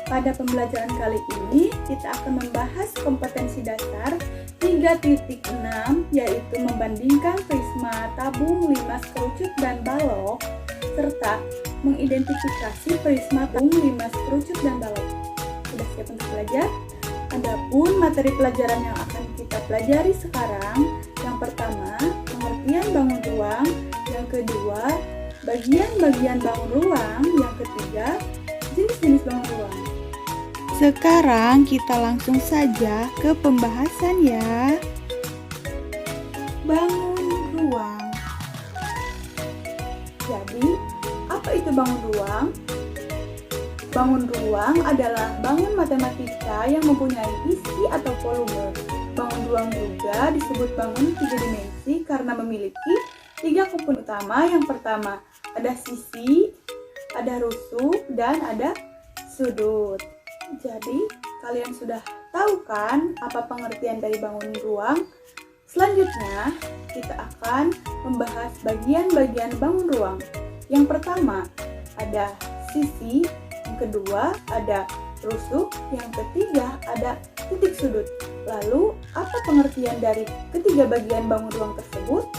Pada pembelajaran kali ini, kita akan membahas kompetensi dasar 3.6, yaitu membandingkan prisma, tabung, limas, kerucut, dan balok, serta mengidentifikasi prisma, tabung, limas, kerucut, dan balok. Sudah siap untuk belajar? Adapun materi pelajaran yang akan kita pelajari sekarang, yang pertama, pengertian bangun ruang, yang kedua, bagian-bagian bangun ruang, yang ketiga, jenis-jenis bangun ruang. Sekarang kita langsung saja ke pembahasan ya. Bangun ruang. Jadi, apa itu bangun ruang? Bangun ruang adalah bangun matematika yang mempunyai isi atau volume. Bangun ruang juga disebut bangun 3 dimensi karena memiliki 3 komponen utama. Yang pertama, ada sisi, ada rusuk, dan ada sudut. Jadi, kalian sudah tahu kan apa pengertian dari bangun ruang? Selanjutnya, kita akan membahas bagian-bagian bangun ruang. Yang pertama, ada sisi, yang kedua ada rusuk, yang ketiga ada titik sudut. Lalu, apa pengertian dari ketiga bagian bangun ruang tersebut?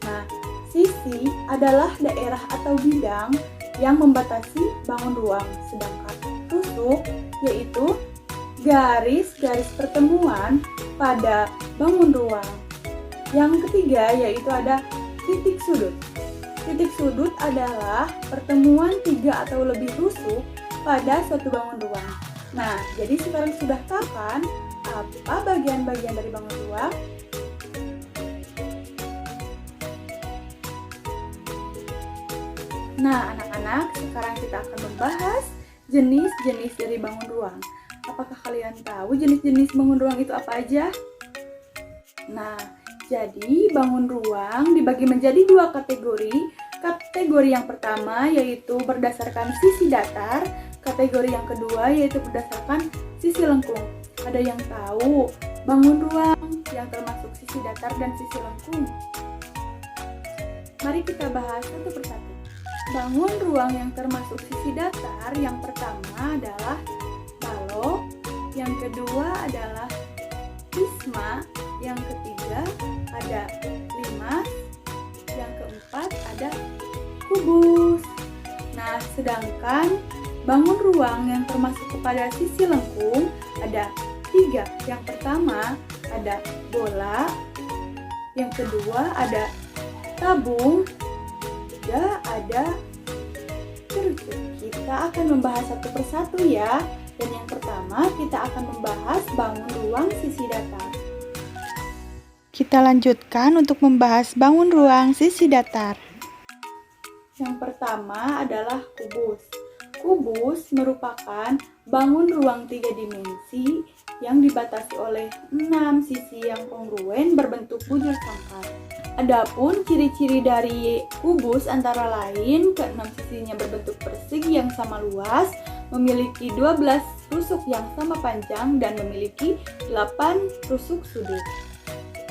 Nah, sisi adalah daerah atau bidang yang membatasi bangun ruang, sedangkan rusuk yaitu garis-garis pertemuan pada bangun ruang. Yang ketiga yaitu ada titik sudut. Titik sudut adalah pertemuan 3 atau lebih rusuk pada suatu bangun ruang. Nah, jadi sekarang sudah tahu kan apa bagian-bagian dari bangun ruang? Nah, anak-anak, sekarang kita akan membahas jenis-jenis dari bangun ruang. Apakah kalian tahu jenis-jenis bangun ruang itu apa aja? Nah, jadi bangun ruang dibagi menjadi 2 kategori. Kategori yang pertama yaitu berdasarkan sisi datar, kategori yang kedua yaitu berdasarkan sisi lengkung. Ada yang tahu bangun ruang yang termasuk sisi datar dan sisi lengkung? Mari kita bahas satu persatu. Bangun ruang yang termasuk sisi datar yang pertama adalah balok, yang kedua adalah prisma, yang ketiga ada limas, yang keempat ada kubus. Nah, sedangkan bangun ruang yang termasuk kepada sisi lengkung ada 3. Yang pertama ada bola, yang kedua ada tabung, juga ada kerucut. Kita akan membahas satu persatu ya. Dan yang pertama kita akan membahas bangun ruang sisi datar. Kita lanjutkan untuk membahas bangun ruang sisi datar. Yang pertama adalah kubus. Kubus merupakan bangun ruang 3 dimensi yang dibatasi oleh 6 sisi yang kongruen berbentuk bujur sangkar. Adapun ciri-ciri dari kubus antara lain ke-6 sisinya berbentuk persegi yang sama luas, memiliki 12 rusuk yang sama panjang, dan memiliki 8 rusuk sudut.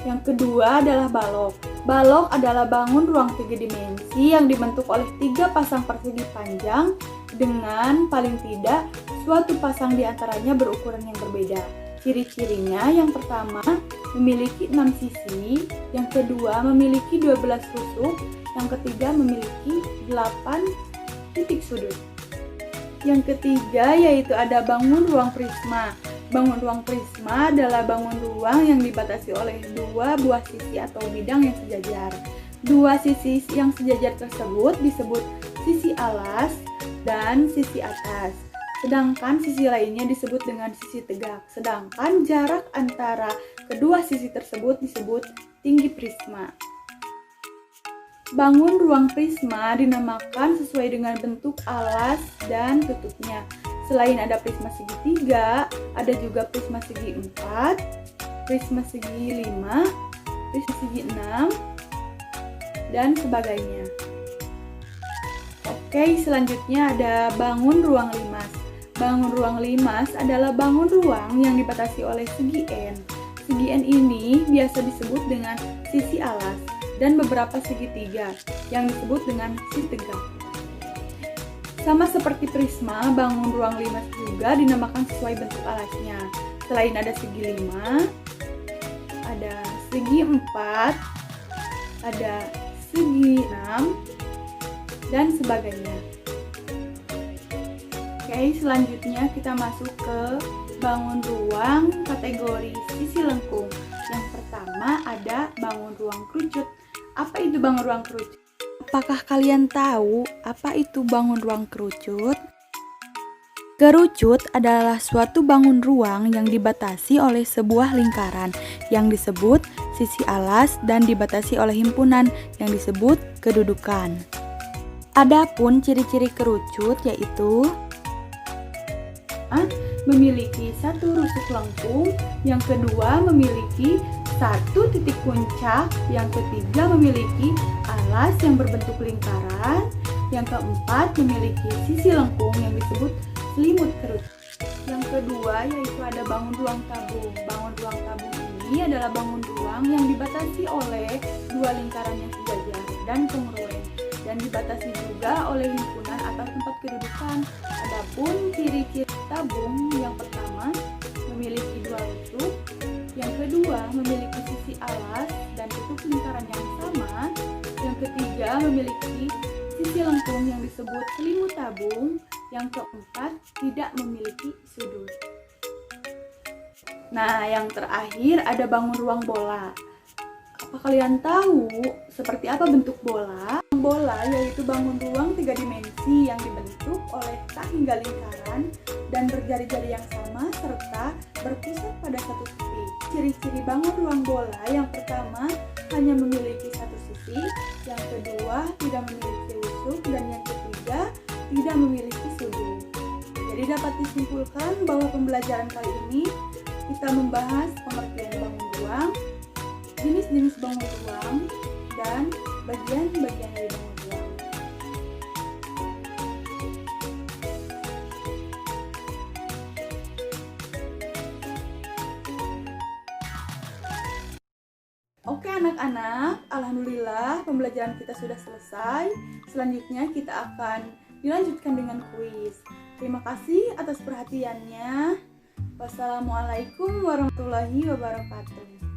Yang kedua adalah balok. Balok adalah bangun ruang 3 dimensi yang dibentuk oleh 3 pasang persegi panjang dengan paling tidak suatu pasang di antaranya berukuran yang berbeda. Ciri-cirinya yang pertama memiliki 6 sisi, yang kedua memiliki 12 rusuk, yang ketiga memiliki 8 titik sudut. Yang ketiga yaitu ada bangun ruang prisma. Bangun ruang prisma adalah bangun ruang yang dibatasi oleh 2 buah sisi atau bidang yang sejajar. 2 sisi yang sejajar tersebut disebut sisi alas dan sisi atas. Sedangkan sisi lainnya disebut dengan sisi tegak. Sedangkan jarak antara kedua sisi tersebut disebut tinggi prisma. Bangun ruang prisma dinamakan sesuai dengan bentuk alas dan tutupnya. Selain ada prisma segi 3, ada juga prisma segi 4, prisma segi 5, prisma segi 6, dan sebagainya. Oke, selanjutnya ada bangun ruang limas. Bangun ruang limas adalah bangun ruang yang dibatasi oleh segi N. Segi N ini biasa disebut dengan sisi alas dan beberapa segitiga yang disebut dengan sisi tegak. Sama seperti prisma, bangun ruang 5 juga dinamakan sesuai bentuk alasnya. Selain ada segi 5, ada segi 4, ada segi 6, dan sebagainya. Oke, selanjutnya kita masuk ke bangun ruang kategori sisi lengkung. Yang pertama ada bangun ruang kerucut. Apa itu bangun ruang kerucut? Apakah kalian tahu apa itu bangun ruang kerucut? Kerucut adalah suatu bangun ruang yang dibatasi oleh sebuah lingkaran yang disebut sisi alas dan dibatasi oleh himpunan yang disebut kedudukan. Adapun ciri-ciri kerucut yaitu memiliki satu rusuk lengkung, yang kedua memiliki satu titik puncak, yang ketiga memiliki alas yang berbentuk lingkaran, yang keempat memiliki sisi lengkung yang disebut selimut kerucut. Yang kedua yaitu ada bangun ruang tabung. Bangun ruang tabung ini adalah bangun ruang yang dibatasi oleh dua lingkaran yang sejajar dan kongruen, dan dibatasi juga oleh himpunan atau tempat kedudukan. Adapun ciri-ciri tabung, yang pertama memiliki dua rusuk, yang kedua memiliki sisi alas dan tutup lingkaran yang sama, yang ketiga memiliki sisi lengkung yang disebut selimut tabung, yang keempat tidak memiliki sudut. Nah, yang terakhir ada bangun ruang bola. Apa kalian tahu seperti apa bentuk bola? Bola yaitu bangun ruang 3 dimensi yang dibentuk oleh tak hingga lingkaran dan berjari-jari yang sama serta berpusat pada satu titik. Ciri-ciri bangun ruang bola, yang pertama hanya memiliki satu sisi, yang kedua tidak memiliki rusuk, dan yang ketiga tidak memiliki sudut. Jadi dapat disimpulkan bahwa pembelajaran kali ini kita membahas pengertian bangun ruang, jenis-jenis bangun ruang, dan bagian-bagian dari bangun ruang. Oke anak-anak, alhamdulillah pembelajaran kita sudah selesai. Selanjutnya kita akan dilanjutkan dengan kuis. Terima kasih atas perhatiannya. Wassalamualaikum warahmatullahi wabarakatuh.